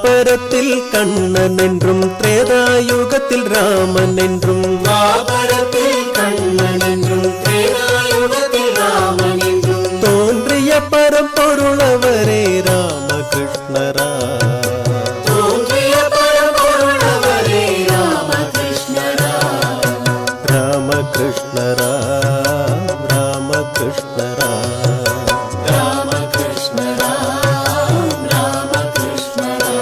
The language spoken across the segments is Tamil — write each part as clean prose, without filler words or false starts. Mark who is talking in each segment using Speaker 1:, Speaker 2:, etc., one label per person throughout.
Speaker 1: துவாபரத்தில் கண்ணன் என்றும் திரேதாயுகத்தில் ராமன் என்றும்
Speaker 2: துவாபரத்தில் கண்ணன் என்றும் திரேதாயுகத்தில் ராமன் என்றும்
Speaker 1: தோன்றிய பரம்பொருளவரே ராமகிருஷ்ணரா
Speaker 2: தோன்றிய பரம்பொருளவரே ராமகிருஷ்ணரா
Speaker 1: ராமகிருஷ்ணரா ராமகிருஷ்ணரா
Speaker 2: ராமகிருஷ்ணரா ராமகிருஷ்ணரா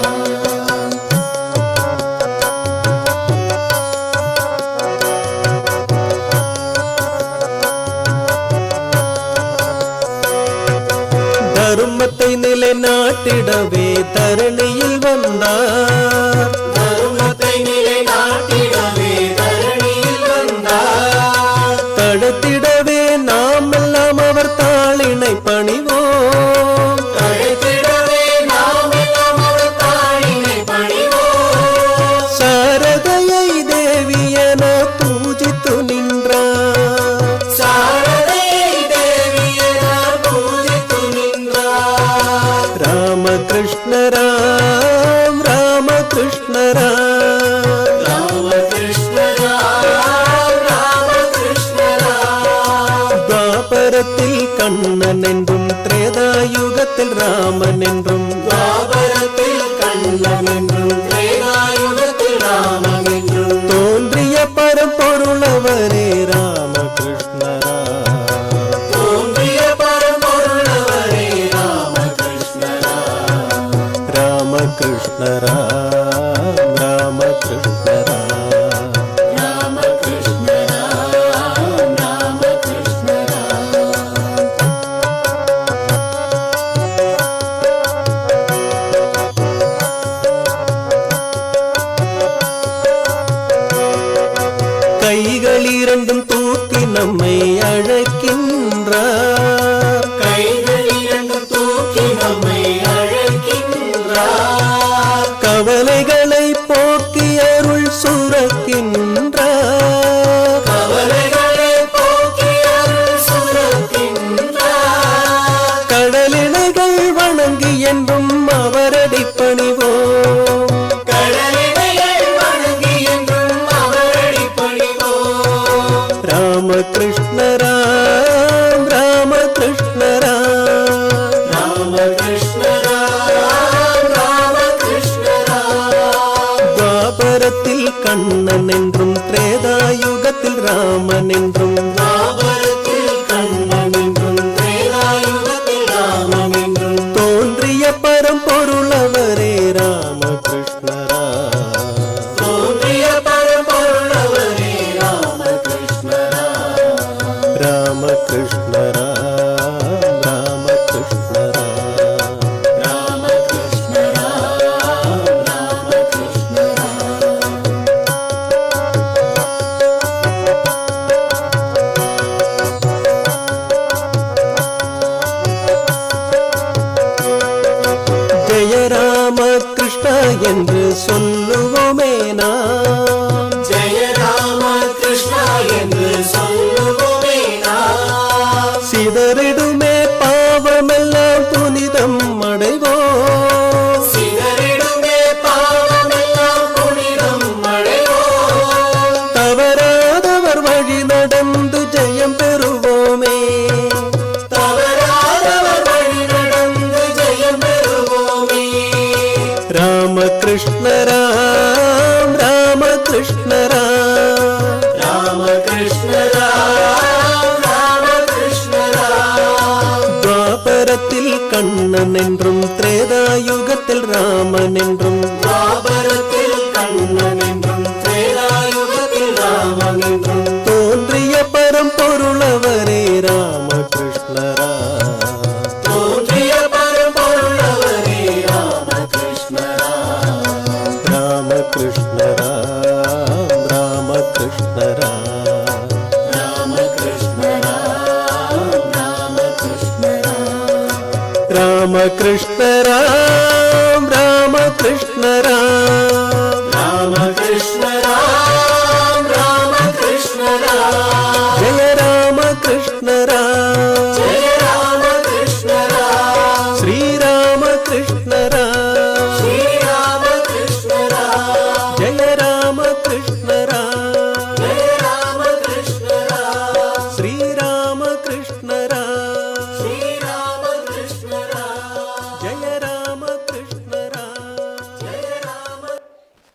Speaker 1: தர்மத்தை நிலைநாட்டிடவே தரணியில் வந்தார்
Speaker 2: தர்மத்தை நிலைநாட்டிடவே தரணியில் வந்தார்
Speaker 1: தடுத்திடவே நாம் எல்லாம் அவர் தாளினை பணிவோம்
Speaker 2: தடுத்திடவே நாம் எல்லாம் அவர் தாளினை பணிவோம்
Speaker 1: சாரதையை தேவி என பூஜித்து நின்றார்
Speaker 2: சாரதையை தேவி என பூஜித்து நின்றார்
Speaker 1: ராமகிருஷ்ணரா ராமகிருஷ்ணரா
Speaker 2: ராமகிருஷ்ணரா ராமகிருஷ்ணரா
Speaker 1: துவாபரத்தில் கண்ணன் என்றும் திரேதாயுகத்தில் ராமன் என்றும்
Speaker 2: துவாபரத்தில் கண்ணன் என்றும் திரேதாயுகத்தில் ராமன் என்றும்
Speaker 1: தோன்றிய பரம்பொருளவரே ராமகிருஷ்ணரா
Speaker 2: தோன்றிய பரம்பொருளவரே ராமகிருஷ்ணரா
Speaker 1: ராமகிருஷ்ணரா ராமகிருஷ்ணரா
Speaker 2: ராமகிருஷ்ணரா ராமகிருஷ்ணரா
Speaker 1: கைகள் இரண்டும் தூக்கி நம்மை அழைக்கின்றார்
Speaker 2: கைகள் இரண்டும் தூக்கி நம்மை அழைக்கின்றார்
Speaker 1: கவலைகளை போக்கி அருள் சுரக்கின்றார்
Speaker 2: கவலைகளை போக்கி அருள் சுரக்கின்றார்
Speaker 1: கடலினைகள் வணங்கி என்றும் அவரடி பணிவோம்
Speaker 2: கடலினைகள் வணங்கி என்றும் அவரடி பணிவோம்
Speaker 1: ராமகிருஷ்ணரா ராமகிருஷ்ணரா
Speaker 2: ராமகிருஷ்ணரா ராமகிருஷ்ணரா
Speaker 1: துவாபரத்தில் கண்ணன் என்றும் திரேதாயுகத்தில் ராமன் என்றும்
Speaker 2: துவாபரத்தில் கண்ணன் என்றும் திரேதாயுகத்தில் ராமன் என்றும்
Speaker 1: தோன்றிய பரம்பொருளவரே ராமகிருஷ்ணரா
Speaker 2: தோன்றிய பரம்பொருளவரே ராமகிருஷ்ணரா
Speaker 1: ராமகிருஷ்ணரா ராமகிருஷ்ணரா
Speaker 2: ராமகிருஷ்ணரா ராமகிருஷ்ணரா
Speaker 1: ஜெய ராம கிருஷ்ணா என்று சொல்லுவோமே நாம்
Speaker 2: ஜெய ராம கிருஷ்ணா என்று சொல்லுவோமே நாம்
Speaker 1: சிதறிடுமே பாவமெல்லாம் புனிதம் அடைவோம்
Speaker 2: சிதறிடுமே பாவமெல்லாம் புனிதம் அடைவோம்
Speaker 1: தவறாதவர் வழி நடந்து ஜெயம் பெறுவோமே
Speaker 2: தவறாதவர் வழி நடந்து ஜெயம் பெறுவோமே
Speaker 1: ராமகிருஷ்ணரா ராமகிருஷ்ணரா
Speaker 2: ராமகிருஷ்ணரா ராமகிருஷ்ணரா
Speaker 1: துவாபரத்தில் கண்ணன் என்றும் திரேதாயுகத்தில் ராமன் என்றும்
Speaker 2: துவாபரத்தில் கண்ணன் என்றும் திரேதாயுகத்தில் ராமன் என்றும்
Speaker 1: தோன்றிய பரம்பொருளவரே ராமகிருஷ்ணரா
Speaker 2: தோன்றிய பரம்பொருளவரே ராமகிருஷ்ணரா
Speaker 1: ராமகிருஷ்ணரா ராமகிருஷ்ணரா
Speaker 2: ராமகிருஷ்ணரா ராமகிருஷ்ணரா
Speaker 1: ராமகிருஷ்ணரா ராமகிருஷ்ணரா